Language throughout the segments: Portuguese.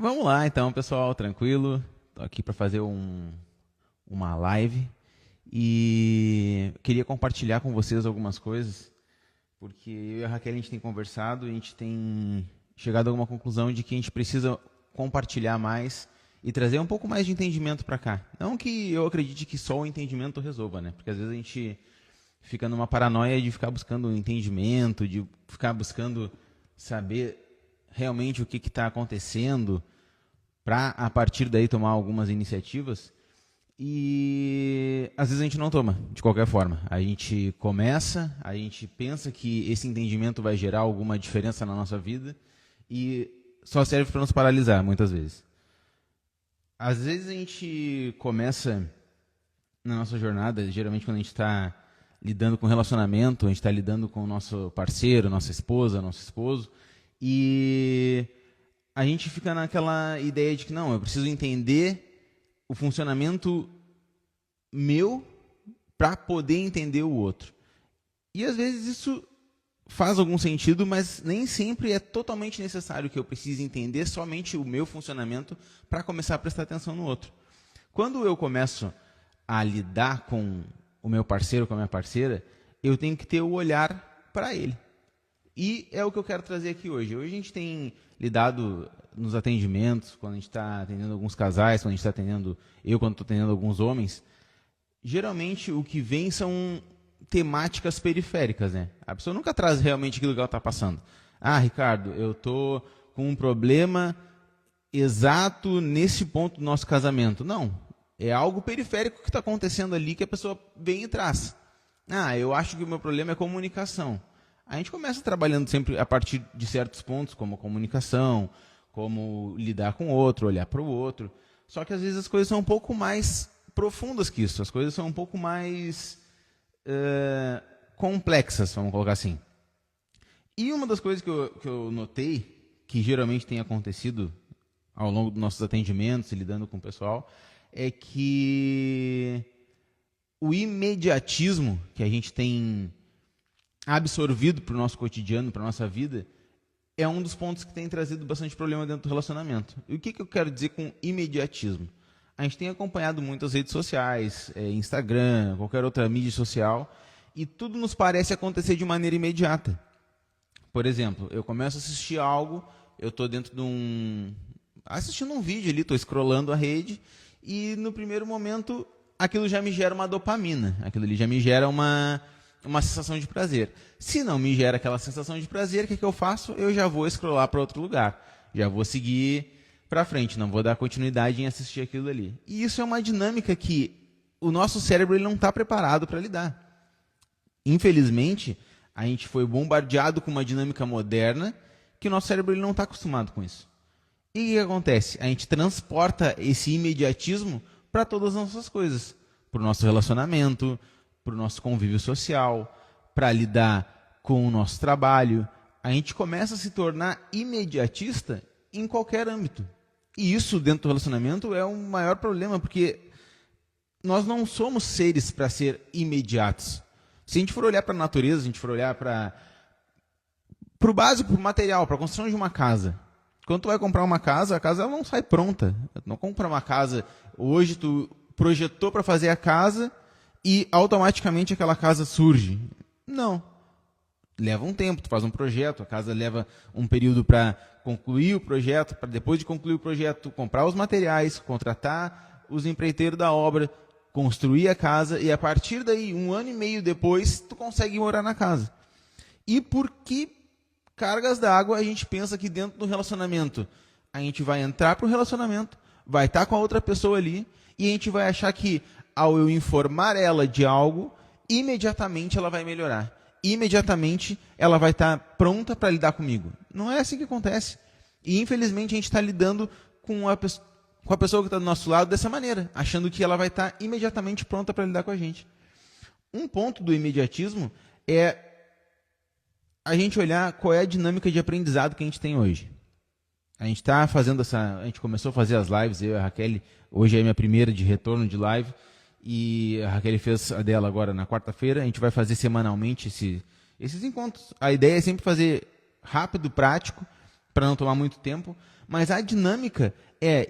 Vamos lá então, pessoal, tranquilo. Estou aqui para fazer uma live e queria compartilhar com vocês algumas coisas, porque eu e a Raquel a gente tem conversado e a gente tem chegado a alguma conclusão de que a gente precisa compartilhar mais e trazer um pouco mais de entendimento para cá. Não que eu acredite que só o entendimento resolva, né? Porque às vezes a gente fica numa paranoia de ficar buscando entendimento, de ficar buscando saber realmente o que está acontecendo, para a partir daí tomar algumas iniciativas. E às vezes a gente não toma, de qualquer forma. A gente começa, a gente pensa que esse entendimento vai gerar alguma diferença na nossa vida e só serve para nos paralisar, muitas vezes. Às vezes a gente começa na nossa jornada, geralmente quando a gente está lidando com relacionamento, a gente está lidando com o nosso parceiro, nossa esposa, nosso esposo, e a gente fica naquela ideia de que não, eu preciso entender o funcionamento meu para poder entender o outro. E às vezes isso faz algum sentido, mas nem sempre é totalmente necessário que eu precise entender somente o meu funcionamento para começar a prestar atenção no outro. Quando eu começo a lidar com o meu parceiro, com a minha parceira, eu tenho que ter o olhar para ele. E é o que eu quero trazer aqui hoje. Hoje a gente tem lidado nos atendimentos, quando a gente está atendendo alguns casais, quando a gente está atendendo, quando estou atendendo alguns homens, geralmente o que vem são temáticas periféricas, né? A pessoa nunca traz realmente aquilo que ela está passando. Ah, Ricardo, eu estou com um problema exato nesse ponto do nosso casamento. Não, é algo periférico que está acontecendo ali que a pessoa vem e traz. Ah, eu acho que o meu problema é comunicação. A gente começa trabalhando sempre a partir de certos pontos, como comunicação, como lidar com o outro, olhar para o outro. Só que às vezes as coisas são um pouco mais profundas que isso. As coisas são um pouco mais complexas, vamos colocar assim. E uma das coisas que eu notei, que geralmente tem acontecido ao longo dos nossos atendimentos e lidando com o pessoal, é que o imediatismo que a gente tem absorvido para o nosso cotidiano, para a nossa vida, é um dos pontos que tem trazido bastante problema dentro do relacionamento. E o que eu quero dizer com imediatismo? A gente tem acompanhado muitas redes sociais, Instagram, qualquer outra mídia social, e tudo nos parece acontecer de maneira imediata. Por exemplo, eu começo a assistir algo, eu estou dentro de assistindo um vídeo ali, estou scrollando a rede, e no primeiro momento aquilo já me gera uma dopamina, aquilo ali já me gera uma sensação de prazer. Se não me gera aquela sensação de prazer, o que eu faço? Eu já vou scrollar para outro lugar. Já vou seguir para frente, não vou dar continuidade em assistir aquilo ali. E isso é uma dinâmica que o nosso cérebro ele não está preparado para lidar. Infelizmente, a gente foi bombardeado com uma dinâmica moderna que o nosso cérebro ele não está acostumado com isso. E o que acontece? A gente transporta esse imediatismo para todas as nossas coisas. Para o nosso relacionamento, para o nosso convívio social, para lidar com o nosso trabalho. A gente começa a se tornar imediatista em qualquer âmbito. E isso, dentro do relacionamento, é um maior problema, porque nós não somos seres para ser imediatos. Se a gente for olhar para a natureza, se a gente for olhar para o básico, para o material, para a construção de uma casa. Quando tu vai comprar uma casa, a casa ela não sai pronta. Tu não compra uma casa, hoje tu projetou para fazer a casa e automaticamente aquela casa surge. Não. Leva um tempo, tu faz um projeto, a casa leva um período para concluir o projeto, para depois de concluir o projeto, comprar os materiais, contratar os empreiteiros da obra, construir a casa e a partir daí, 1 ano e meio depois, tu consegue morar na casa. E por que cargas d'água a gente pensa que dentro do relacionamento a gente vai entrar para o relacionamento, vai estar com a outra pessoa ali e a gente vai achar que ao eu informar ela de algo, imediatamente ela vai melhorar. Imediatamente ela vai estar pronta para lidar comigo. Não é assim que acontece. E infelizmente a gente está lidando com a pessoa que está do nosso lado dessa maneira, achando que ela vai estar imediatamente pronta para lidar com a gente. Um ponto do imediatismo é a gente olhar qual é a dinâmica de aprendizado que a gente tem hoje. A gente está fazendo a gente começou a fazer as lives, eu e a Raquel, hoje é a minha primeira de retorno de live, e a Raquel fez a dela agora na quarta-feira. A gente vai fazer semanalmente esses encontros. A ideia é sempre fazer rápido, prático, para não tomar muito tempo, Mas a dinâmica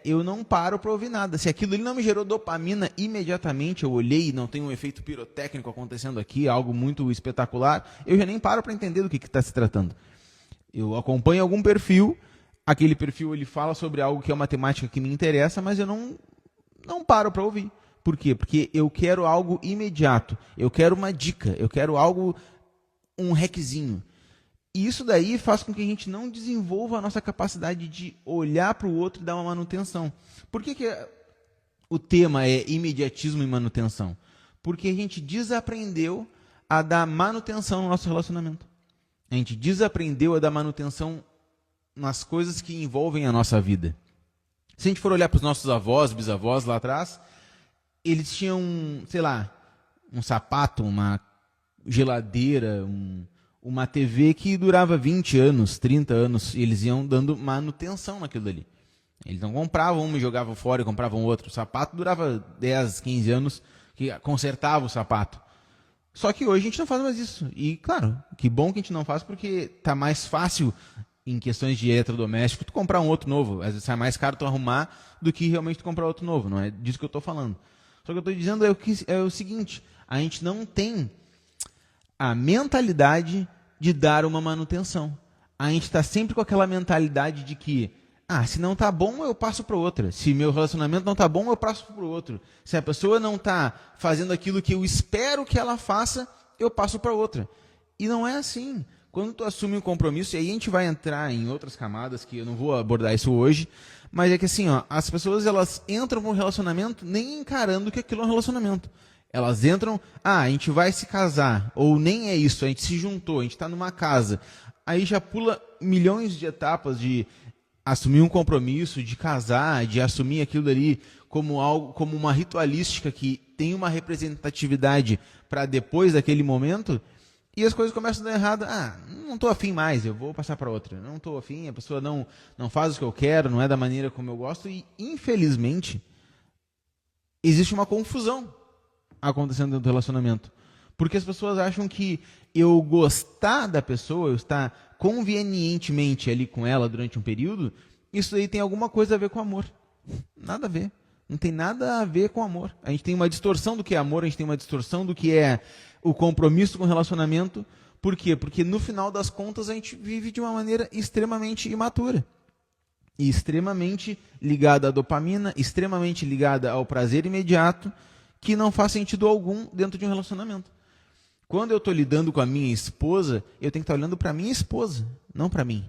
eu não paro para ouvir nada. Se aquilo ali não me gerou dopamina imediatamente, eu olhei e não tem um efeito pirotécnico acontecendo aqui, algo muito espetacular, eu já nem paro para entender do que está se tratando. Eu acompanho algum perfil, aquele perfil ele fala sobre algo que é uma temática que me interessa, mas eu não paro para ouvir. Por quê? Porque eu quero algo imediato, eu quero uma dica, eu quero algo, um hackzinho. E isso daí faz com que a gente não desenvolva a nossa capacidade de olhar para o outro e dar uma manutenção. Por que o tema é imediatismo e manutenção? Porque a gente desaprendeu a dar manutenção no nosso relacionamento. A gente desaprendeu a dar manutenção nas coisas que envolvem a nossa vida. Se a gente for olhar para os nossos avós, bisavós lá atrás, eles tinham, sei lá, um sapato, uma geladeira, uma TV que durava 20 anos, 30 anos, e eles iam dando manutenção naquilo ali. Eles não compravam uma e jogavam fora e compravam outro. O sapato durava 10, 15 anos, que consertava o sapato. Só que hoje a gente não faz mais isso. E, claro, que bom que a gente não faz, porque está mais fácil, em questões de eletrodoméstico, tu comprar um outro novo. Às vezes sai mais caro tu arrumar do que realmente tu comprar outro novo. Não é disso que eu estou falando. Só que eu estou dizendo é o seguinte, a gente não tem a mentalidade de dar uma manutenção. A gente está sempre com aquela mentalidade de que, se não está bom, eu passo para outra. Se meu relacionamento não está bom, eu passo para o outro. Se a pessoa não está fazendo aquilo que eu espero que ela faça, eu passo para outra. E não é assim. Quando tu assume um compromisso, e aí a gente vai entrar em outras camadas, que eu não vou abordar isso hoje, mas é que assim, as pessoas elas entram no relacionamento nem encarando que aquilo é um relacionamento. Elas entram, a gente vai se casar, ou nem é isso, a gente se juntou, a gente está numa casa. Aí já pula milhões de etapas de assumir um compromisso, de casar, de assumir aquilo ali como algo, como uma ritualística que tem uma representatividade para depois daquele momento, e as coisas começam a dar errado. Não estou afim mais, eu vou passar para outra. Não estou afim, a pessoa não faz o que eu quero, não é da maneira como eu gosto, e infelizmente existe uma confusão acontecendo dentro do relacionamento. Porque as pessoas acham que eu gostar da pessoa, eu estar convenientemente ali com ela durante um período, isso aí tem alguma coisa a ver com amor. Nada a ver. Não tem nada a ver com amor. A gente tem uma distorção do que é amor, a gente tem uma distorção do que é o compromisso com o relacionamento. Por quê? Porque no final das contas a gente vive de uma maneira extremamente imatura. E extremamente ligada à dopamina, extremamente ligada ao prazer imediato, que não faz sentido algum dentro de um relacionamento. Quando eu estou lidando com a minha esposa, eu tenho que estar olhando para a minha esposa, não para mim.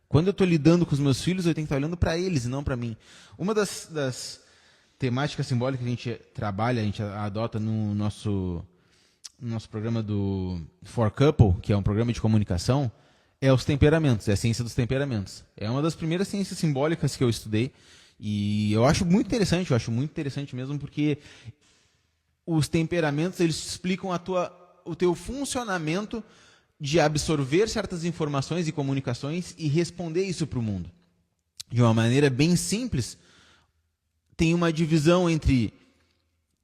Quando eu estou lidando com os meus filhos, eu tenho que estar olhando para eles e não para mim. Uma das temáticas simbólicas que a gente trabalha, a gente adota no nosso programa do For Couple, que é um programa de comunicação, é os temperamentos, é a ciência dos temperamentos. É uma das primeiras ciências simbólicas que eu estudei, e eu acho muito interessante mesmo, porque os temperamentos, eles explicam o teu funcionamento de absorver certas informações e comunicações e responder isso para o mundo. De uma maneira bem simples, tem uma divisão entre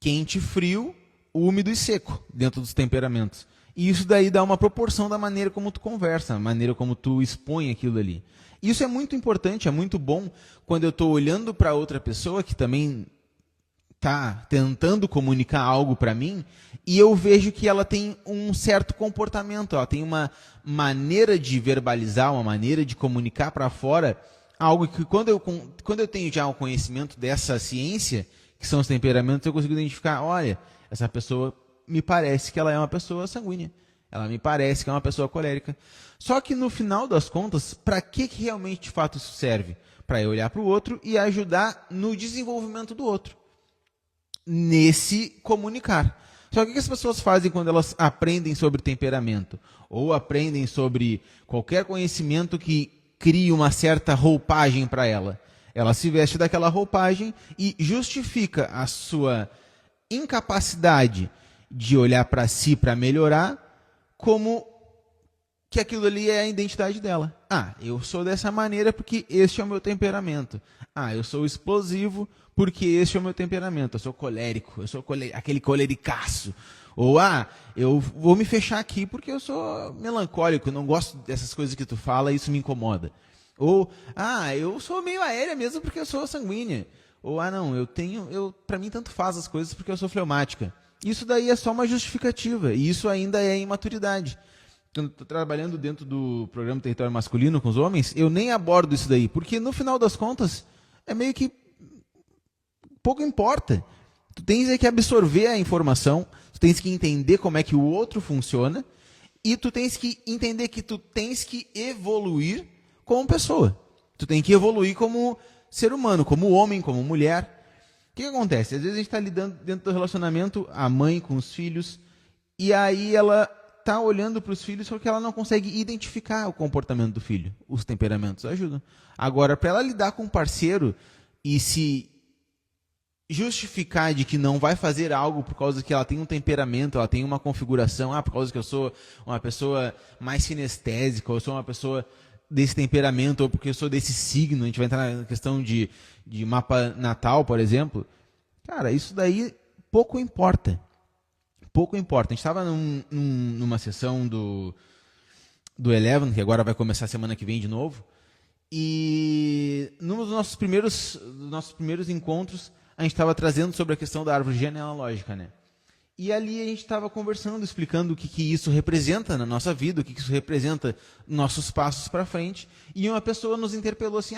quente e frio, úmido e seco, dentro dos temperamentos. E isso daí dá uma proporção da maneira como tu conversa, da maneira como tu expõe aquilo ali. Isso é muito importante, é muito bom quando eu estou olhando para outra pessoa que também está tentando comunicar algo para mim, e eu vejo que ela tem um certo comportamento, ela tem uma maneira de verbalizar, uma maneira de comunicar para fora, algo que quando eu tenho já o conhecimento dessa ciência, que são os temperamentos, eu consigo identificar, olha, essa pessoa me parece que ela é uma pessoa sanguínea, ela me parece que é uma pessoa colérica. Só que no final das contas, para que realmente de fato isso serve? Para eu olhar para o outro e ajudar no desenvolvimento do outro. Nesse comunicar. Só que o que as pessoas fazem quando elas aprendem sobre temperamento? Ou aprendem sobre qualquer conhecimento que crie uma certa roupagem para ela? Ela se veste daquela roupagem e justifica a sua incapacidade de olhar para si para melhorar como que aquilo ali é a identidade dela. Eu sou dessa maneira porque este é o meu temperamento. Eu sou explosivo porque este é o meu temperamento. Eu sou colérico, eu sou aquele colericaço. Ou, eu vou me fechar aqui porque eu sou melancólico, não gosto dessas coisas que tu fala e isso me incomoda. Ou, eu sou meio aérea mesmo porque eu sou sanguínea. Ou, não, pra mim tanto faz as coisas porque eu sou fleumática. Isso daí é só uma justificativa, e isso ainda é imaturidade. Quando estou trabalhando dentro do programa Território Masculino com os homens, eu nem abordo isso daí, porque no final das contas, é meio que pouco importa. Tu tens que absorver a informação, tu tens que entender como é que o outro funciona, e tu tens que entender que tu tens que evoluir como pessoa. Tu tem que evoluir como ser humano, como homem, como mulher. O que acontece? Às vezes a gente está lidando dentro do relacionamento, a mãe com os filhos, e aí ela está olhando para os filhos só que ela não consegue identificar o comportamento do filho. Os temperamentos ajudam. Agora, para ela lidar com um parceiro e se justificar de que não vai fazer algo por causa que ela tem um temperamento, ela tem uma configuração, por causa que eu sou uma pessoa mais sinestésica, ou eu sou uma pessoa desse temperamento, ou porque eu sou desse signo, a gente vai entrar na questão de mapa natal, por exemplo. Cara, isso daí pouco importa. Pouco importa. A gente estava numa sessão do Eleven, que agora vai começar a semana que vem de novo, e num dos nossos primeiros encontros, a gente estava trazendo sobre a questão da árvore genealógica, né? E ali a gente estava conversando, explicando o que isso representa na nossa vida, o que isso representa nossos passos para frente. E uma pessoa nos interpelou assim,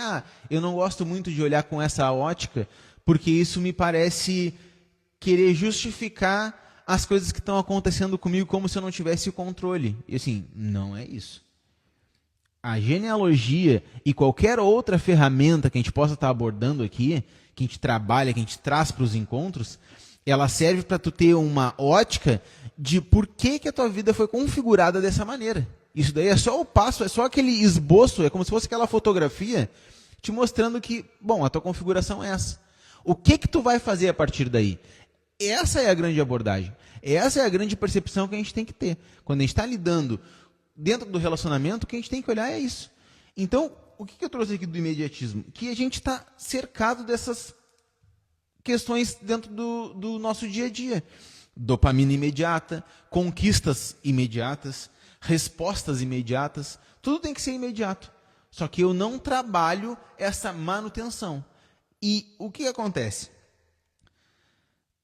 eu não gosto muito de olhar com essa ótica, porque isso me parece querer justificar as coisas que estão acontecendo comigo como se eu não tivesse o controle. E assim, não é isso. A genealogia e qualquer outra ferramenta que a gente possa estar abordando aqui, que a gente trabalha, que a gente traz para os encontros, ela serve para tu ter uma ótica de por que a tua vida foi configurada dessa maneira. Isso daí é só o passo, é só aquele esboço, é como se fosse aquela fotografia te mostrando que, bom, a tua configuração é essa. O que tu vai fazer a partir daí? Essa é a grande abordagem. Essa é a grande percepção que a gente tem que ter. Quando a gente está lidando dentro do relacionamento, o que a gente tem que olhar é isso. Então, o que eu trouxe aqui do imediatismo? Que a gente está cercado dessas questões dentro do nosso dia a dia. Dopamina imediata, conquistas imediatas, respostas imediatas. Tudo tem que ser imediato. Só que eu não trabalho essa manutenção. E o que acontece?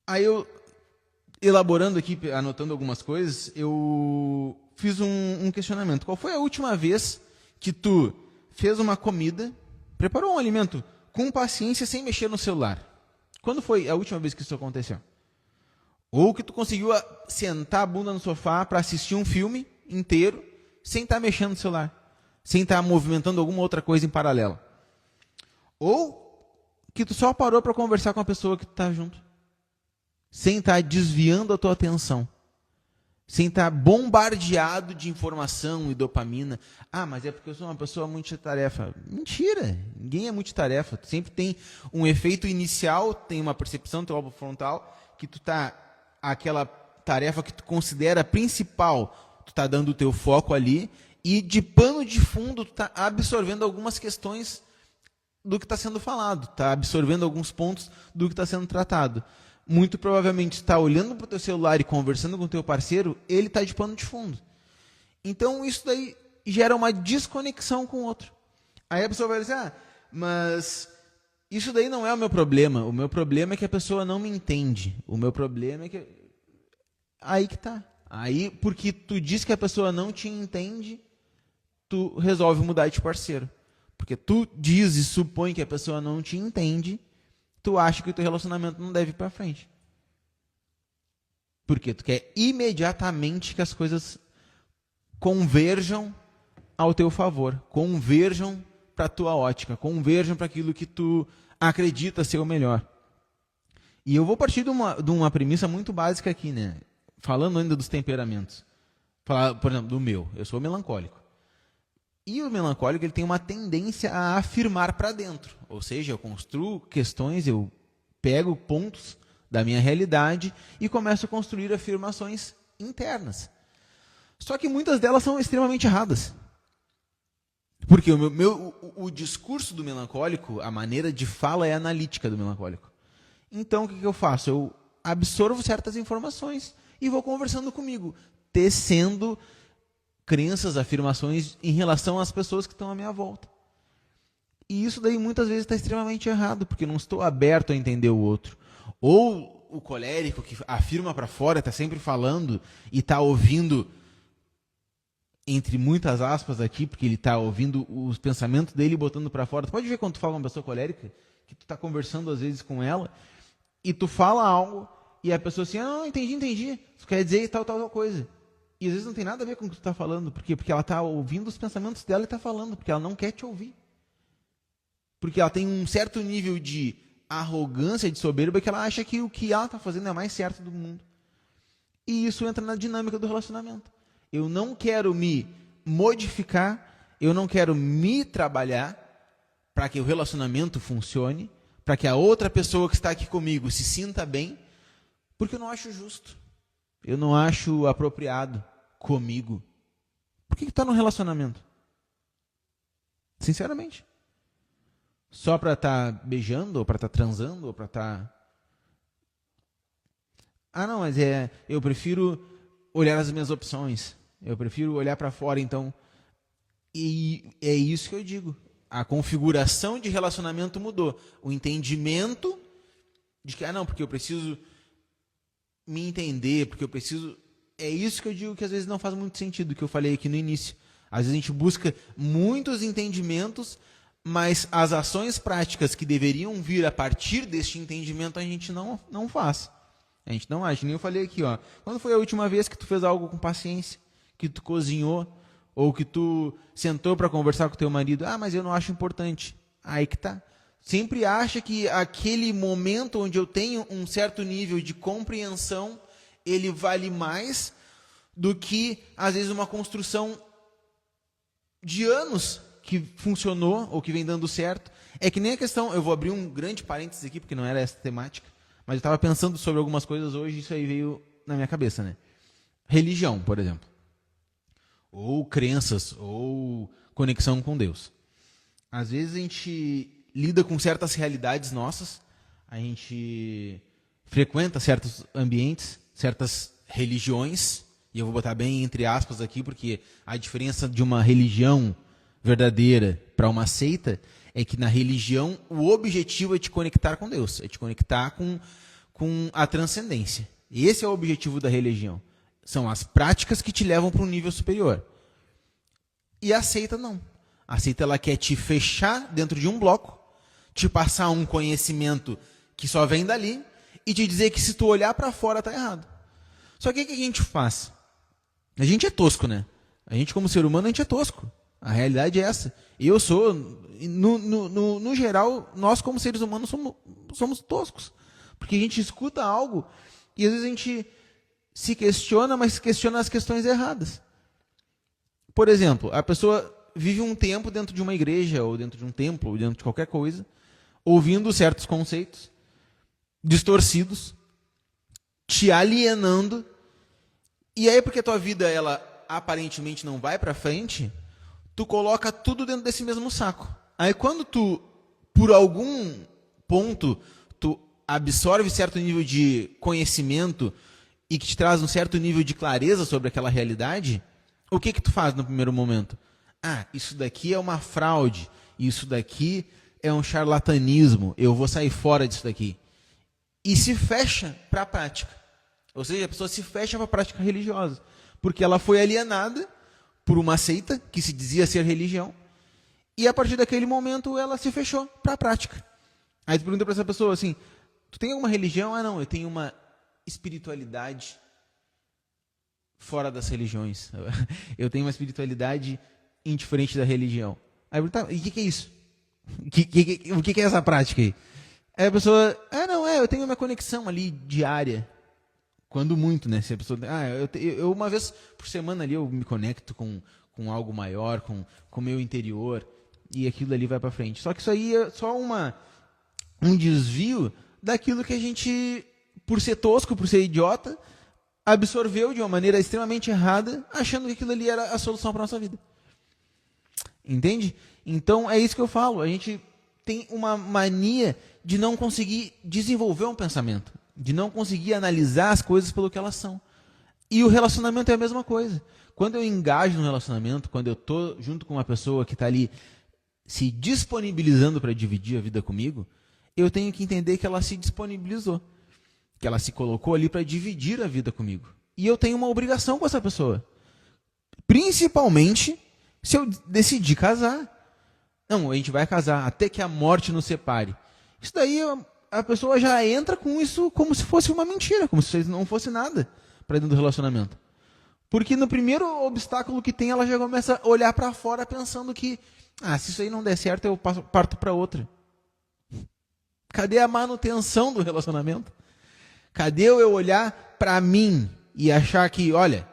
Aí eu, elaborando aqui, anotando algumas coisas, eu fiz um questionamento. Qual foi a última vez que tu fez uma comida, preparou um alimento com paciência, sem mexer no celular? Quando foi a última vez que isso aconteceu? Ou que tu conseguiu sentar a bunda no sofá para assistir um filme inteiro, sem estar mexendo no celular, sem estar movimentando alguma outra coisa em paralelo? Ou que tu só parou para conversar com a pessoa que tu está junto, sem estar desviando a tua atenção, sem estar bombardeado de informação e dopamina. Mas é porque eu sou uma pessoa multitarefa. Mentira! Ninguém é multitarefa. Tu sempre tem um efeito inicial, tem uma percepção do teu lobo frontal, que tu tá, aquela tarefa que tu considera principal, tu tá dando o teu foco ali, e de pano de fundo tu tá absorvendo algumas questões do que está sendo falado, tá absorvendo alguns pontos do que está sendo tratado. Muito provavelmente está olhando para o teu celular e conversando com o teu parceiro, ele está de pano de fundo. Então isso daí gera uma desconexão com o outro. Aí a pessoa vai dizer, mas isso daí não é o meu problema. O meu problema é que a pessoa não me entende. O meu problema é que... Aí que tá. Aí, porque tu diz que a pessoa não te entende, tu resolve mudar de parceiro. Porque tu diz e supõe que a pessoa não te entende, tu acha que o teu relacionamento não deve ir para frente. Porque tu quer imediatamente que as coisas converjam ao teu favor, converjam para a tua ótica, converjam para aquilo que tu acredita ser o melhor. E eu vou partir de uma premissa muito básica aqui, né? Falando ainda dos temperamentos. Falar, por exemplo, do meu. Eu sou melancólico. E o melancólico ele tem uma tendência a afirmar para dentro. Ou seja, eu construo questões, eu pego pontos da minha realidade e começo a construir afirmações internas. Só que muitas delas são extremamente erradas. Porque o discurso do melancólico, a maneira de fala é analítica do melancólico. Então, o que eu faço? Eu absorvo certas informações e vou conversando comigo, tecendo crenças, afirmações em relação às pessoas que estão à minha volta. E isso daí muitas vezes está extremamente errado, porque eu não estou aberto a entender o outro. Ou o colérico que afirma para fora, está sempre falando e está ouvindo, entre muitas aspas aqui, porque ele está ouvindo os pensamentos dele e botando para fora. Tu pode ver quando tu fala com uma pessoa colérica, que tu está conversando às vezes com ela, e tu fala algo, e a pessoa assim, não, entendi. Tu quer dizer tal coisa. E às vezes não tem nada a ver com o que tu está falando. Por quê? Porque ela está ouvindo os pensamentos dela e está falando, porque ela não quer te ouvir. Porque ela tem um certo nível de arrogância, de soberba, que ela acha que o que ela está fazendo é mais certo do mundo. E isso entra na dinâmica do relacionamento. Eu não quero me modificar, eu não quero me trabalhar para que o relacionamento funcione, para que a outra pessoa que está aqui comigo se sinta bem, porque eu não acho justo. Eu não acho apropriado comigo. Por que está no relacionamento? Sinceramente. Só para estar beijando, ou para estar transando, ou para estar... não, mas eu prefiro olhar as minhas opções. Eu prefiro olhar para fora, então... E é isso que eu digo. A configuração de relacionamento mudou. O entendimento de que, porque eu preciso me entender, porque eu preciso... É isso que eu digo que às vezes não faz muito sentido, que eu falei aqui no início. Às vezes a gente busca muitos entendimentos, mas as ações práticas que deveriam vir a partir deste entendimento a gente não faz. A gente não age. Nem eu falei aqui, quando foi a última vez que tu fez algo com paciência, que tu cozinhou, ou que tu sentou para conversar com teu marido, mas eu não acho importante. Aí que tá. Sempre acha que aquele momento onde eu tenho um certo nível de compreensão, ele vale mais do que, às vezes, uma construção de anos que funcionou ou que vem dando certo. É que nem a questão, eu vou abrir um grande parênteses aqui, porque não era essa temática, mas eu estava pensando sobre algumas coisas hoje e isso aí veio na minha cabeça, né? Religião, por exemplo. Ou crenças, ou conexão com Deus. Às vezes a gente lida com certas realidades nossas, a gente frequenta certos ambientes, certas religiões, e eu vou botar bem entre aspas aqui, porque a diferença de uma religião verdadeira para uma seita é que na religião o objetivo é te conectar com Deus, é te conectar com a transcendência. Esse é o objetivo da religião. São as práticas que te levam para um nível superior. E a seita não. A seita ela quer te fechar dentro de um bloco, te passar um conhecimento que só vem dali e te dizer que se tu olhar para fora tá errado. Só que o que a gente faz? A gente é tosco, né? A gente como ser humano, a gente é tosco. A realidade é essa. Eu sou, no geral, nós como seres humanos somos toscos. Porque a gente escuta algo e às vezes a gente se questiona, mas questiona as questões erradas. Por exemplo, a pessoa vive um tempo dentro de uma igreja, ou dentro de um templo, ou dentro de qualquer coisa, ouvindo certos conceitos distorcidos, te alienando, e aí porque a tua vida ela aparentemente não vai para frente, tu coloca tudo dentro desse mesmo saco. Aí quando tu, por algum ponto, tu absorve certo nível de conhecimento e que te traz um certo nível de clareza sobre aquela realidade, o que tu faz no primeiro momento? Isso daqui é uma fraude, isso daqui é um charlatanismo, eu vou sair fora disso daqui. E se fecha para a prática. Ou seja, a pessoa se fecha para a prática religiosa, porque ela foi alienada por uma seita que se dizia ser religião, e a partir daquele momento ela se fechou para a prática. Aí tu pergunta para essa pessoa assim, tu tem alguma religião? Não, eu tenho uma espiritualidade fora das religiões. Eu tenho uma espiritualidade indiferente da religião. Aí eu pergunto, e o que é isso? O que é essa prática aí? Aí a pessoa, eu tenho uma conexão ali diária. Quando muito, né? Se a pessoa, eu uma vez por semana ali eu me conecto com algo maior, com o meu interior, e aquilo ali vai para frente. Só que isso aí é só um desvio daquilo que a gente, por ser tosco, por ser idiota, absorveu de uma maneira extremamente errada, achando que aquilo ali era a solução para a nossa vida. Entende? Então, é isso que eu falo. A gente tem uma mania de não conseguir desenvolver um pensamento, de não conseguir analisar as coisas pelo que elas são. E o relacionamento é a mesma coisa. Quando eu engajo no relacionamento, quando eu estou junto com uma pessoa que está ali se disponibilizando para dividir a vida comigo, eu tenho que entender que ela se disponibilizou, que ela se colocou ali para dividir a vida comigo. E eu tenho uma obrigação com essa pessoa. Principalmente se eu decidir casar. Não, a gente vai casar até que a morte nos separe. Isso daí a pessoa já entra com isso como se fosse uma mentira, como se não fosse nada para dentro do relacionamento. Porque no primeiro obstáculo que tem, ela já começa a olhar para fora pensando que, se isso aí não der certo, eu parto para outra. Cadê a manutenção do relacionamento? Cadê eu olhar para mim e achar que, olha,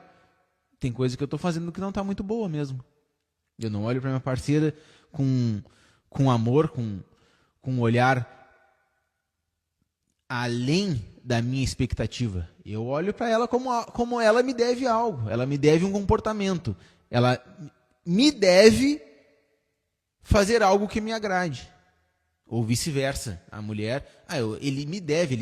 tem coisa que eu estou fazendo que não está muito boa mesmo. Eu não olho para minha parceira com amor, com um olhar além da minha expectativa. Eu olho para ela como ela me deve algo. Ela me deve um comportamento. Ela me deve fazer algo que me agrade. Ou vice-versa. A mulher, ele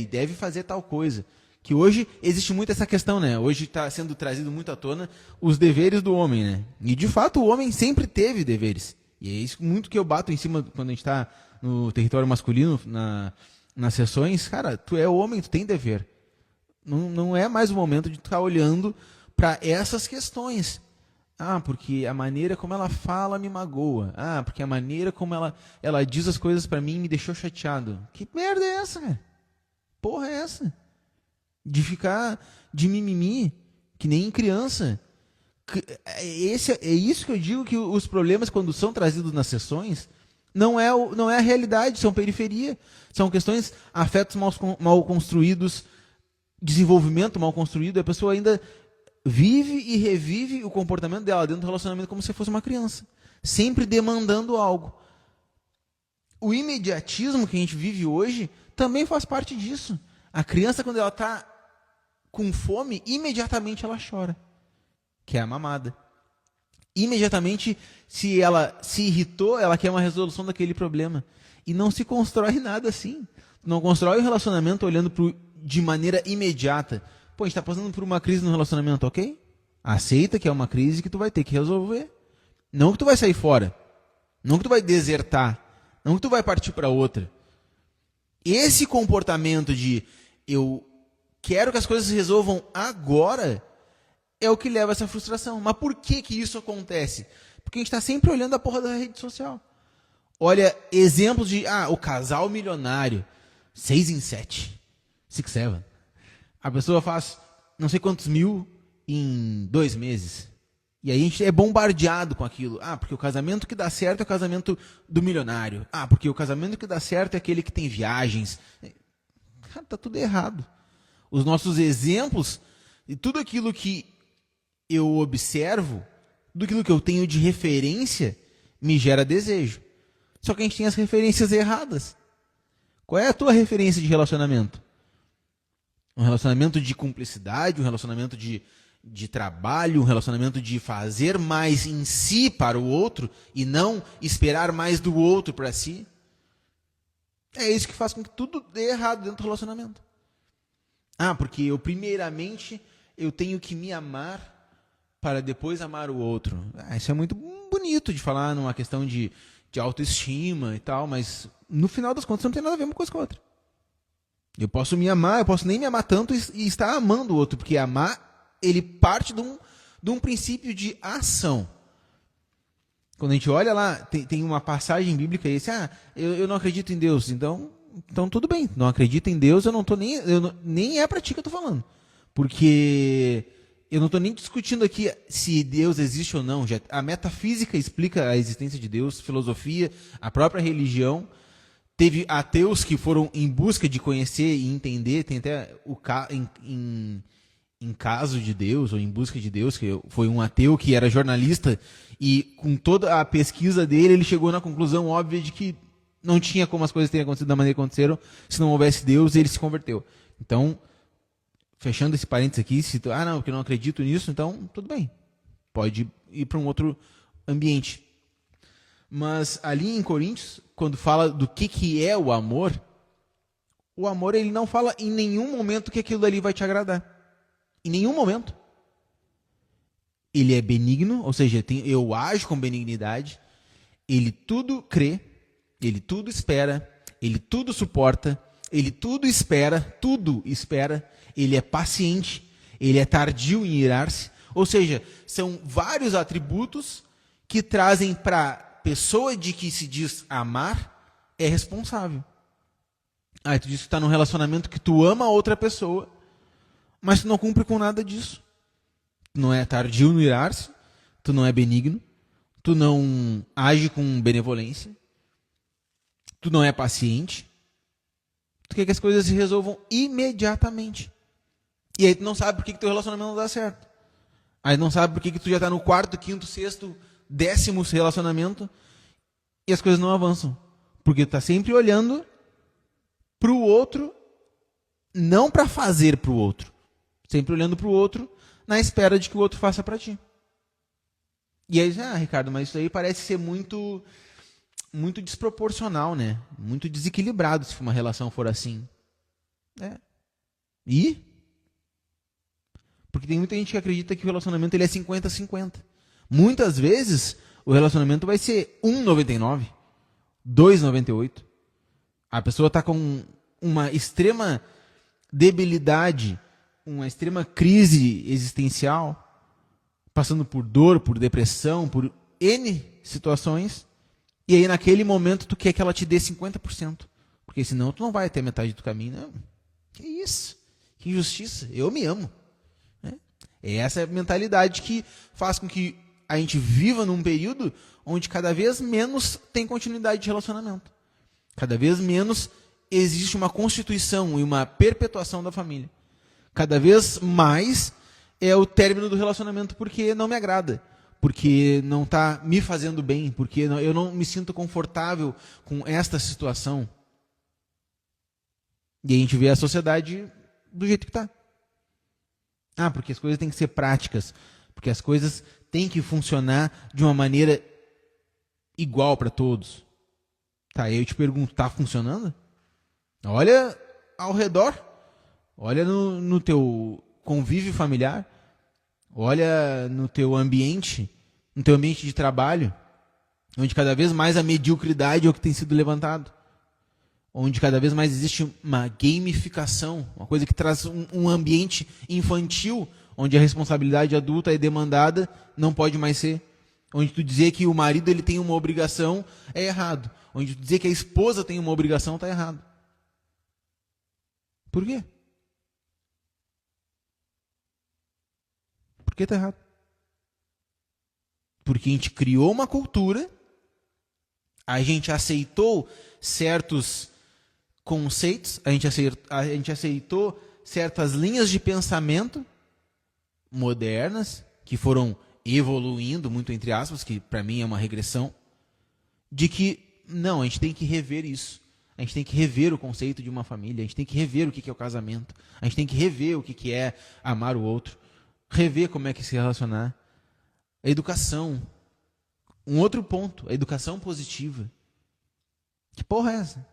deve fazer tal coisa. Que hoje existe muito essa questão, né? Hoje está sendo trazido muito à tona os deveres do homem, né? E de fato o homem sempre teve deveres. E é isso muito que eu bato em cima quando a gente está no território masculino, nas sessões. Cara, tu é homem, tu tem dever. Não é mais o momento de tu estar olhando para essas questões. Porque a maneira como ela fala me magoa. Porque a maneira como ela diz as coisas para mim me deixou chateado. Que merda é essa, cara? Porra é essa? De ficar de mimimi, que nem criança. É isso que eu digo, que os problemas, quando são trazidos nas sessões, não é a realidade, são periferia. São questões, afetos mal construídos, desenvolvimento mal construído. A pessoa ainda vive e revive o comportamento dela dentro do relacionamento como se fosse uma criança, sempre demandando algo. O imediatismo que a gente vive hoje também faz parte disso. A criança, quando ela está com fome, imediatamente ela chora, que é a mamada. Imediatamente, se ela se irritou, ela quer uma resolução daquele problema. E não se constrói nada assim. Não constrói o relacionamento olhando de maneira imediata. A gente está passando por uma crise no relacionamento, ok? Aceita que é uma crise que tu vai ter que resolver. Não que tu vai sair fora. Não que tu vai desertar. Não que tu vai partir para outra. Esse comportamento de eu quero que as coisas se resolvam agora é o que leva a essa frustração. Mas por que isso acontece? Porque a gente está sempre olhando a porra da rede social. Olha, exemplos de, o casal milionário, 6 em 7, 6, 7. A pessoa faz não sei quantos mil em 2 meses. E aí a gente é bombardeado com aquilo. Porque o casamento que dá certo é o casamento do milionário. Porque o casamento que dá certo é aquele que tem viagens. Cara, tá tudo errado. Os nossos exemplos e tudo aquilo que eu observo, tudo aquilo que eu tenho de referência, me gera desejo. Só que a gente tem as referências erradas. Qual é a tua referência de relacionamento? Um relacionamento de cumplicidade, um relacionamento de trabalho, um relacionamento de fazer mais em si para o outro e não esperar mais do outro para si? É isso que faz com que tudo dê errado dentro do relacionamento. Porque primeiramente, eu tenho que me amar para depois amar o outro. Isso é muito bonito de falar numa questão de autoestima e tal, mas no final das contas não tem nada a ver uma coisa com a outra. Eu posso me amar, eu posso nem me amar tanto e estar amando o outro, porque amar, ele parte de um princípio de ação. Quando a gente olha lá, tem uma passagem bíblica e diz, eu não acredito em Deus, então tudo bem, não acredito em Deus, nem é para ti que eu estou falando. Porque eu não estou nem discutindo aqui se Deus existe ou não. A metafísica explica a existência de Deus, filosofia, a própria religião. Teve ateus que foram em busca de conhecer e entender, tem até em caso de Deus, ou em busca de Deus, que foi um ateu que era jornalista, e com toda a pesquisa dele, ele chegou na conclusão óbvia de que não tinha como as coisas terem acontecido da maneira que aconteceram se não houvesse Deus, e ele se converteu. Então, fechando esse parênteses aqui, se não, porque eu não acredito nisso, então tudo bem. Pode ir para um outro ambiente. Mas ali em Coríntios, quando fala do que é o amor ele não fala em nenhum momento que aquilo ali vai te agradar. Em nenhum momento. Ele é benigno, ou seja, eu ajo com benignidade, ele tudo crê, ele tudo espera, ele tudo suporta, ele tudo espera, ele é paciente, ele é tardio em irar-se. Ou seja, são vários atributos que trazem para a pessoa de que se diz amar, é responsável. Aí tu diz que está num relacionamento que tu ama a outra pessoa, mas tu não cumpre com nada disso. Tu não é tardio no irar-se, tu não é benigno, tu não age com benevolência, tu não é paciente, tu quer que as coisas se resolvam imediatamente. E aí tu não sabe por que teu relacionamento não dá certo. Aí não sabe por que tu já está no 4º, 5º, 6º, 10º relacionamento e as coisas não avançam. Porque tu está sempre olhando para o outro, não para fazer para o outro. Sempre olhando para o outro na espera de que o outro faça para ti. E aí, Ricardo, mas isso aí parece ser muito desproporcional, né? Muito desequilibrado se uma relação for assim. E? Porque tem muita gente que acredita que o relacionamento ele é 50-50. Muitas vezes, o relacionamento vai ser 1,99, 2,98. A pessoa está com uma extrema debilidade, uma extrema crise existencial, passando por dor, por depressão, por N situações, e aí naquele momento tu quer que ela te dê 50%, porque senão tu não vai até metade do caminho. Não. Que isso? Que injustiça. Eu me amo. É essa mentalidade que faz com que a gente viva num período onde cada vez menos tem continuidade de relacionamento. Cada vez menos existe uma constituição e uma perpetuação da família. Cada vez mais é o término do relacionamento porque não me agrada, porque não está me fazendo bem, porque eu não me sinto confortável com esta situação. E a gente vê a sociedade do jeito que está. Porque as coisas têm que ser práticas, porque as coisas têm que funcionar de uma maneira igual para todos. Aí eu te pergunto, está funcionando? Olha ao redor, olha no teu convívio familiar, olha no teu ambiente de trabalho, onde cada vez mais a mediocridade é o que tem sido levantado. Onde cada vez mais existe uma gamificação, uma coisa que traz um ambiente infantil, onde a responsabilidade adulta é demandada, não pode mais ser. Onde tu dizer que o marido ele tem uma obrigação é errado. Onde tu dizer que a esposa tem uma obrigação está errado. Por quê? Por que está errado? Porque a gente criou uma cultura, a gente aceitou certos conceitos, a gente aceitou certas linhas de pensamento modernas, que foram evoluindo, muito entre aspas, que para mim é uma regressão, de que, não, a gente tem que rever isso. A gente tem que rever o conceito de uma família, a gente tem que rever o que é o casamento, a gente tem que rever o que é amar o outro, rever como é que se relacionar. A educação. Um outro ponto, a educação positiva. Que porra é essa?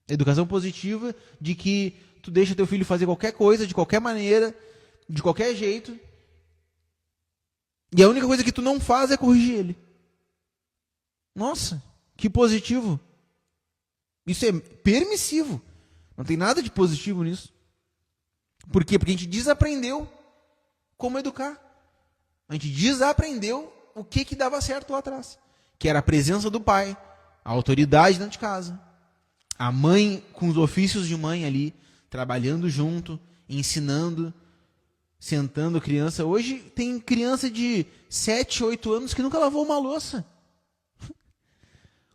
A educação positiva de que tu deixa teu filho fazer qualquer coisa, de qualquer maneira, de qualquer jeito, e a única coisa que tu não faz é corrigir ele. Nossa, que positivo. Isso é permissivo. Não tem nada de positivo nisso. Por quê? Porque a gente desaprendeu como educar. A gente desaprendeu o que dava certo lá atrás. Que era a presença do pai, a autoridade dentro de casa. A mãe com os ofícios de mãe ali, trabalhando junto, ensinando, sentando a criança. Hoje tem criança de 7, 8 anos que nunca lavou uma louça.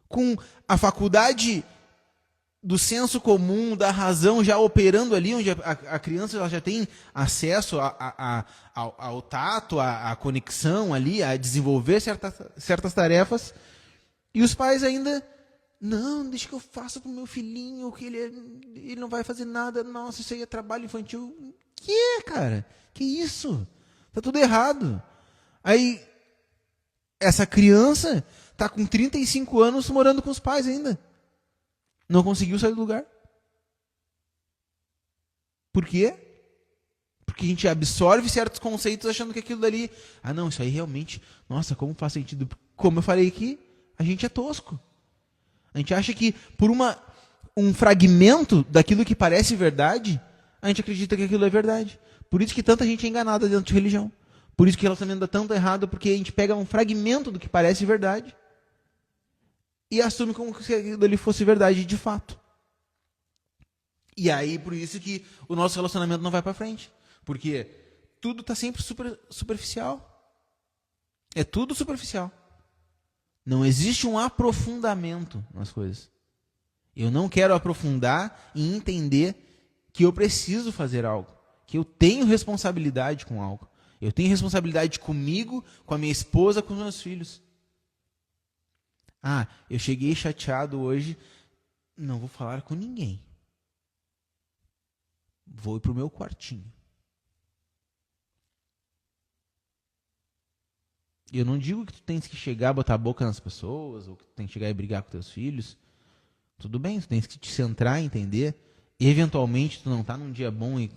Com a faculdade do senso comum, da razão já operando ali, onde a criança ela já tem acesso ao tato, à conexão ali, a desenvolver certas tarefas, e os pais ainda, não, deixa que eu faça com o meu filhinho, que ele não vai fazer nada, nossa, isso aí é trabalho infantil. Que, cara? Que isso? Tá tudo errado. Aí, essa criança tá com 35 anos morando com os pais ainda. Não conseguiu sair do lugar. Por quê? Porque a gente absorve certos conceitos achando que aquilo dali... não, isso aí realmente... Nossa, como faz sentido? Como eu falei aqui, A gente é tosco. A gente acha que por um fragmento daquilo que parece verdade, a gente acredita que aquilo é verdade. Por isso que tanta gente é enganada dentro de religião. Por isso que o relacionamento dá tanto errado, porque a gente pega um fragmento do que parece verdade e assume como se aquilo ali fosse verdade de fato. E aí, por isso que o nosso relacionamento não vai para frente. Porque tudo está sempre superficial. É tudo superficial. Não existe um aprofundamento nas coisas. Eu não quero aprofundar e entender que eu preciso fazer algo. Que eu tenho responsabilidade com algo. Eu tenho responsabilidade comigo, com a minha esposa, com os meus filhos. Ah, eu cheguei chateado hoje. Não vou falar com ninguém. Vou ir para o meu quartinho. Eu não digo que tu tens que chegar, botar a boca nas pessoas, ou que tu tem que chegar e brigar com teus filhos. Tudo bem, tu tens que te centrar, entender. Eventualmente, tu não está num dia bom e...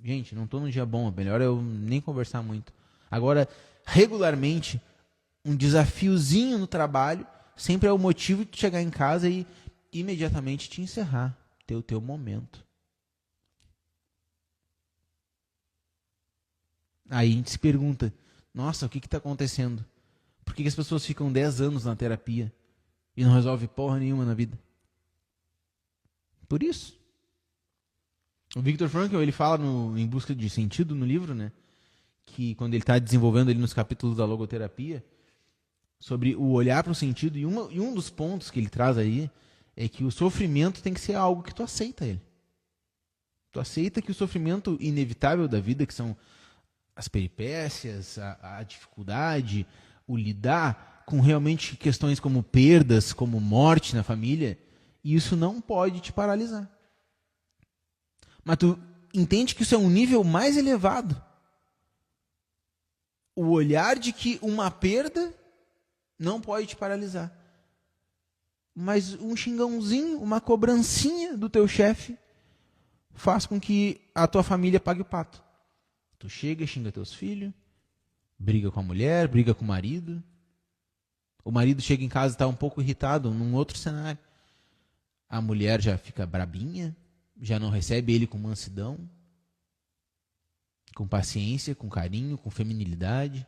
Gente, não estou num dia bom, é melhor eu nem conversar muito. Agora, regularmente, um desafiozinho no trabalho sempre é o motivo de tu chegar em casa e imediatamente te encerrar, ter o teu momento. Aí a gente se pergunta, nossa, o que está acontecendo? Por que as pessoas ficam 10 anos na terapia e não resolve porra nenhuma na vida? Por isso. O Viktor Frankl, ele fala Em Busca de Sentido, no livro, né, que quando ele está desenvolvendo ali nos capítulos da logoterapia, sobre o olhar para o sentido, e um dos pontos que ele traz aí é que o sofrimento tem que ser algo que tu aceita ele. Tu aceita que o sofrimento inevitável da vida, que são as peripécias, a dificuldade, o lidar com realmente questões como perdas, como morte na família, isso não pode te paralisar. Mas tu entende que isso é um nível mais elevado. O olhar de que uma perda não pode te paralisar. Mas um xingãozinho, uma cobrancinha do teu chefe faz com que a tua família pague o pato. Tu chega e xinga teus filhos, briga com a mulher, briga com o marido. O marido chega em casa e está um pouco irritado, num outro cenário. A mulher já fica brabinha, já não recebe ele com mansidão, com paciência, com carinho, com feminilidade.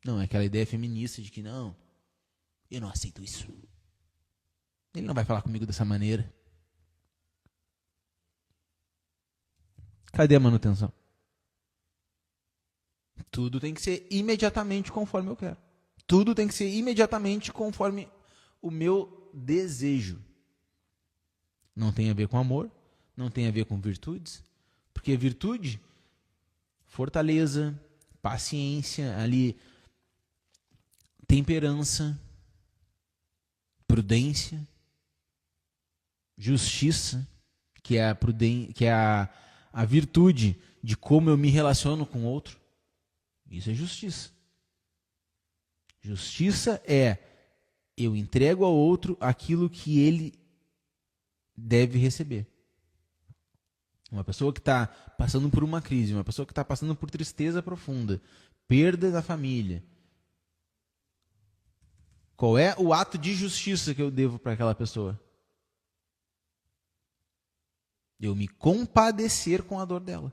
Não, é aquela ideia feminista de que não, eu não aceito isso. Ele não vai falar comigo dessa maneira. Cadê a manutenção? Tudo tem que ser imediatamente conforme eu quero. Tudo tem que ser imediatamente conforme o meu desejo. Não tem a ver com amor, não tem a ver com virtudes, porque virtude, fortaleza, paciência, ali, temperança, prudência, justiça, que é a virtude de como eu me relaciono com o outro. Isso é justiça. Justiça é eu entrego ao outro aquilo que ele deve receber. Uma pessoa que está passando por uma crise, uma pessoa que está passando por tristeza profunda, perda da família. Qual é o ato de justiça que eu devo para aquela pessoa? Eu me compadecer com a dor dela.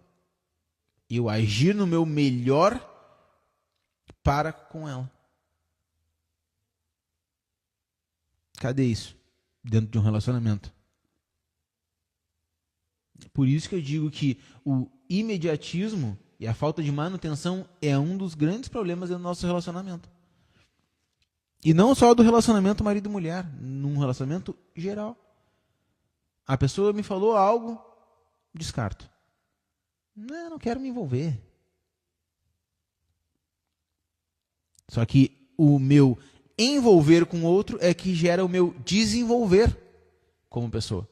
Eu agir no meu melhor para com ela. Cadê isso? Dentro de um relacionamento. Por isso que eu digo que o imediatismo e a falta de manutenção é um dos grandes problemas do nosso relacionamento. E não só do relacionamento marido e mulher, num relacionamento geral. A pessoa me falou algo, descarto. Não quero me envolver. Só que o meu envolver com o outro é que gera o meu desenvolver como pessoa.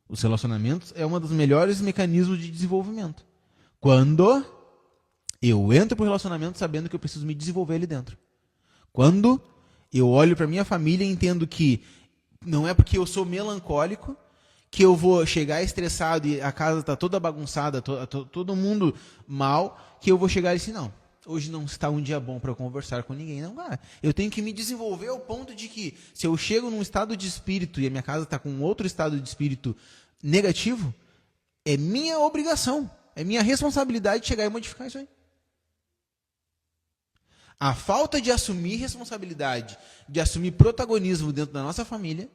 Os relacionamentos é um dos melhores mecanismos de desenvolvimento. Quando eu entro para o relacionamento sabendo que eu preciso me desenvolver ali dentro. Quando eu olho para minha família e entendo que não é porque eu sou melancólico que eu vou chegar estressado e a casa está toda bagunçada, todo mundo mal, que eu vou chegar e assim, não. hoje não está um dia bom para conversar com ninguém. Não, cara. Eu tenho que me desenvolver ao ponto de que, se eu chego num estado de espírito e a minha casa está com outro estado de espírito negativo, é minha obrigação, é minha responsabilidade chegar e modificar isso aí. A falta de assumir responsabilidade, de assumir protagonismo dentro da nossa família,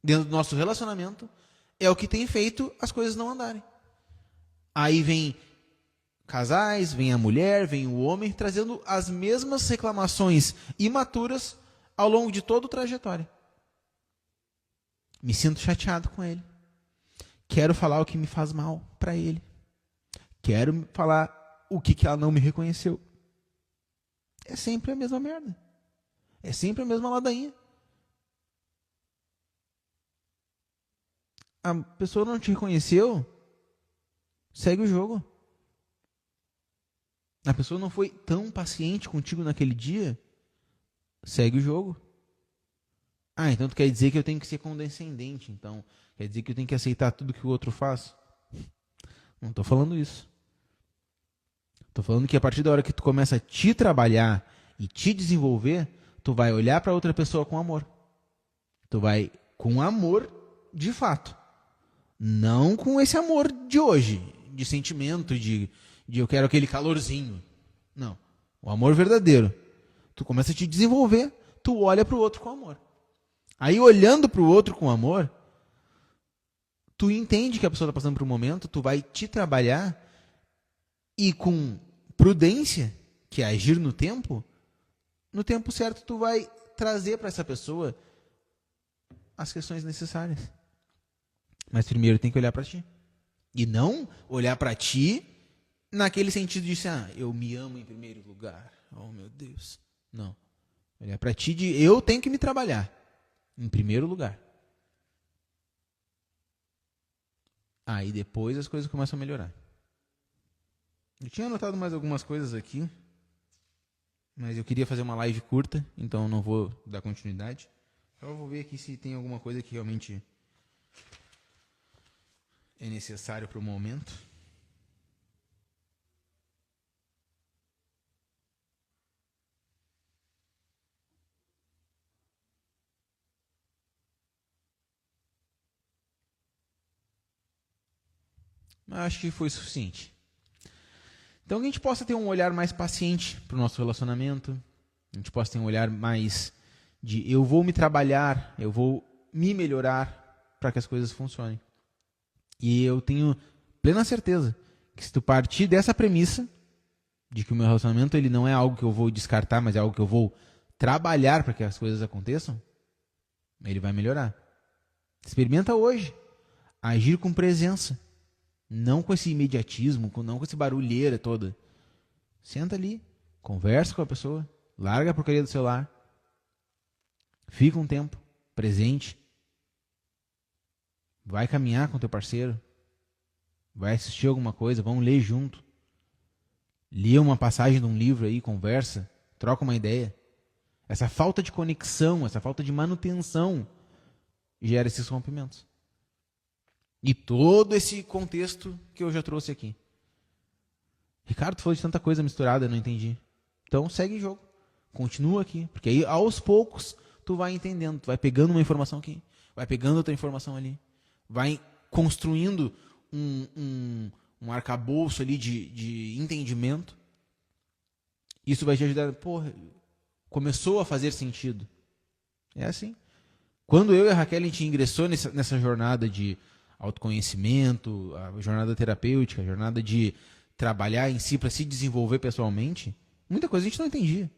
dentro do nosso relacionamento, é o que tem feito as coisas não andarem. Aí vem casais, vem a mulher, vem o homem, trazendo as mesmas reclamações imaturas ao longo de toda a trajetória. Me sinto chateado com ele. Quero falar o que me faz mal para ele. Quero falar o que ela não me reconheceu. É sempre a mesma merda. É sempre a mesma ladainha. A pessoa não te reconheceu, segue o jogo. A pessoa não foi tão paciente contigo naquele dia, segue o jogo. Ah, então tu quer dizer que eu tenho que ser condescendente, então quer dizer que eu tenho que aceitar tudo que o outro faz? Não estou falando isso. Estou falando que a partir da hora que tu começa a te trabalhar e te desenvolver, tu vai olhar para outra pessoa com amor. Tu vai com amor de fato. Não com esse amor de hoje, de sentimento, de eu quero aquele calorzinho. Não. O amor verdadeiro. Tu começa a te desenvolver, tu olha para o outro com amor. Aí, olhando para o outro com amor, tu entende que a pessoa está passando por um momento, tu vai te trabalhar e com prudência, que é agir no tempo certo tu vai trazer para essa pessoa as questões necessárias. Mas primeiro tem que olhar para ti. E não olhar para ti naquele sentido de eu me amo em primeiro lugar. Oh, meu Deus. Não. Olhar para ti de eu tenho que me trabalhar em primeiro lugar. Aí depois as coisas começam a melhorar. Eu tinha anotado mais algumas coisas aqui, mas eu queria fazer uma live curta, então não vou dar continuidade. Eu vou ver aqui se tem alguma coisa que realmente é necessário para o momento. Mas acho que foi suficiente. Então, que a gente possa ter um olhar mais paciente para o nosso relacionamento. A gente possa ter um olhar mais de eu vou me trabalhar, eu vou me melhorar para que as coisas funcionem. E eu tenho plena certeza que se tu partir dessa premissa, de que o meu relacionamento ele não é algo que eu vou descartar, mas é algo que eu vou trabalhar para que as coisas aconteçam, ele vai melhorar. Experimenta hoje. Agir com presença. Não com esse imediatismo, não com essa barulheira toda. Senta ali, conversa com a pessoa, larga a porcaria do celular, fica um tempo presente, vai caminhar com teu parceiro, vai assistir alguma coisa, vão ler junto, lê uma passagem de um livro aí, conversa, troca uma ideia. Essa falta de conexão, essa falta de manutenção gera esses rompimentos. E todo esse contexto que eu já trouxe aqui. Ricardo falou de tanta coisa misturada, eu não entendi. Então segue o jogo. Continua aqui. Porque aí aos poucos tu vai entendendo. Tu vai pegando uma informação aqui. Vai pegando outra informação ali. Vai construindo um arcabouço ali de entendimento. Isso vai te ajudar. Porra, começou a fazer sentido. É assim. Quando eu e a Raquel a gente ingressou nessa jornada de autoconhecimento, a jornada terapêutica, a jornada de trabalhar em si para se desenvolver pessoalmente, muita coisa a gente não entendia.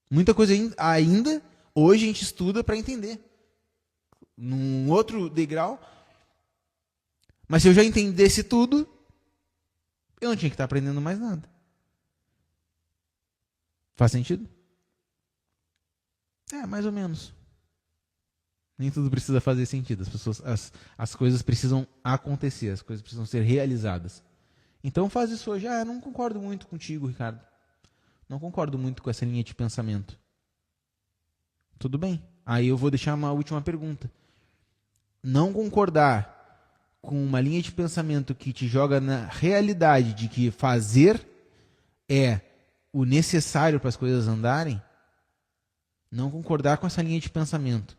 Muita coisa ainda hoje a gente estuda para entender. Num outro degrau. Mas se eu já entendesse tudo, eu não tinha que estar aprendendo mais nada. Faz sentido? Mais ou menos. Nem tudo precisa fazer sentido. As coisas precisam acontecer, as coisas precisam ser realizadas. Então faz isso hoje. Eu não concordo muito contigo, Ricardo. Não concordo muito com essa linha de pensamento. Tudo bem. Aí eu vou deixar uma última pergunta. Não concordar com uma linha de pensamento que te joga na realidade de que fazer é o necessário para as coisas andarem, não concordar com essa linha de pensamento.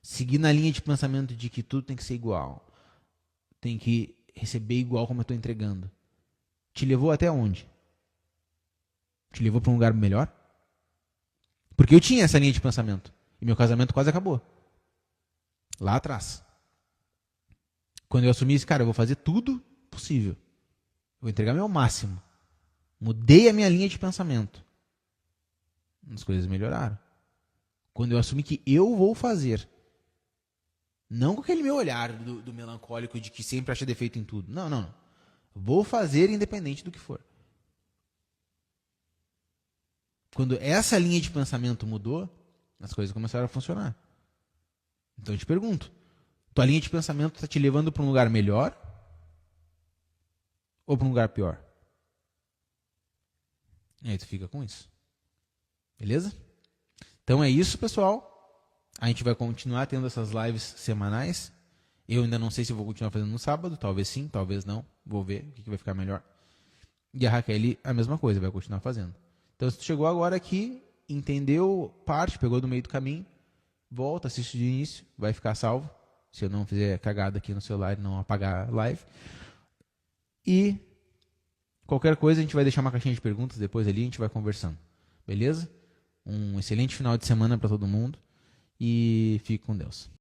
Seguir na linha de pensamento de que tudo tem que ser igual. Tem que receber igual como eu estou entregando. Te levou até onde? Te levou para um lugar melhor? Porque eu tinha essa linha de pensamento. E meu casamento quase acabou. Lá atrás. Quando eu assumi isso, cara, eu vou fazer tudo possível. Eu vou entregar meu máximo. Mudei a minha linha de pensamento. As coisas melhoraram. Quando eu assumi que eu vou fazer. Não com aquele meu olhar do melancólico de que sempre acha defeito em tudo. Não, não, não. Vou fazer independente do que for. Quando essa linha de pensamento mudou, as coisas começaram a funcionar. Então eu te pergunto, tua linha de pensamento está te levando para um lugar melhor ou para um lugar pior? E aí tu fica com isso. Beleza? Então é isso, pessoal. A gente vai continuar tendo essas lives semanais. Eu ainda não sei se vou continuar fazendo no sábado. Talvez sim, talvez não. Vou ver o que vai ficar melhor. E a Raquel, a mesma coisa, vai continuar fazendo. Então, se tu chegou agora aqui, entendeu parte, pegou do meio do caminho, volta, assiste de início, vai ficar salvo. Se eu não fizer cagada aqui no celular e não apagar a live. E qualquer coisa, a gente vai deixar uma caixinha de perguntas depois ali, a gente vai conversando. Beleza? Um excelente final de semana para todo mundo. E fique com Deus.